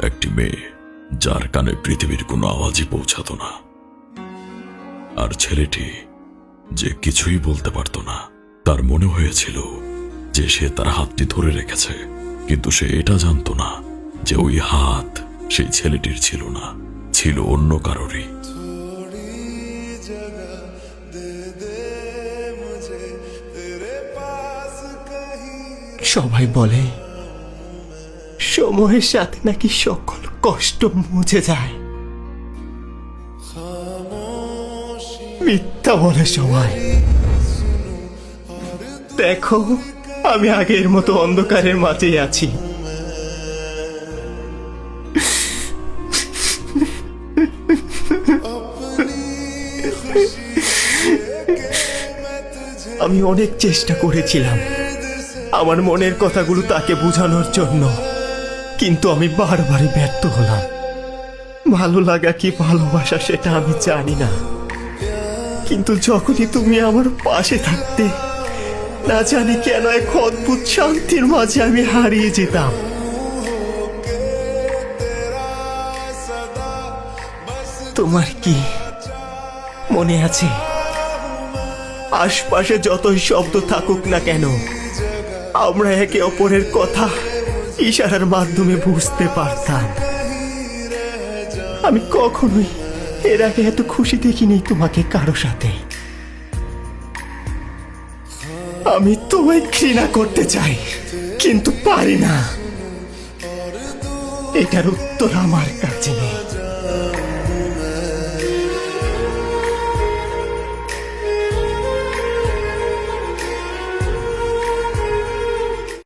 একটি মেয়ে যার কানে পৃথিবীর কোনো আওয়াজই পৌঁছাতো না, আর ছেলেটি যে কিছুই বলতে পারত না। তার মনে হয়েছিল যে সে তার হাতটি ধরে রেখেছে, কিন্তু সে এটা জানতো না যে ওই হাত সেই ছেলেটির ছিল না, ছিল অন্য কারোরই। সবাই বলে সময়ের সাথে নাকি সকল কষ্ট মুছে যায়। মিথ্যা বলে সবাই। দেখো, আমি আগের মতো অন্ধকারের মাঝেই আছি। আমি অনেক চেষ্টা করেছিলাম আমার মনের কথাগুলো তাকে বোঝানোর জন্য, কিন্তু আমি বারবারই ব্যর্থ হলাম। ভালো লাগা কি ভালোবাসা সেটা আমি জানি না, কিন্তু যখনই তুমি আমার পাশে থাকতে, না জানি কেন এক অদ্ভুত শান্তির মাঝে আমি হারিয়ে যেতাম। তোমার কি মনে আছে, আশপাশে যতই শব্দ থাকুক না কেন, আমরা একে অপরের কথা ইশারার মাধ্যমে বুঝতে পারতাম। আমি কখনোই এর আগে এত খুশি দেখিনি তোমাকে কারো সাথে। আমি তোমায় ঘৃণা করতে চাই, কিন্তু পারি না। এটার উত্তর আমার কাছে নেই।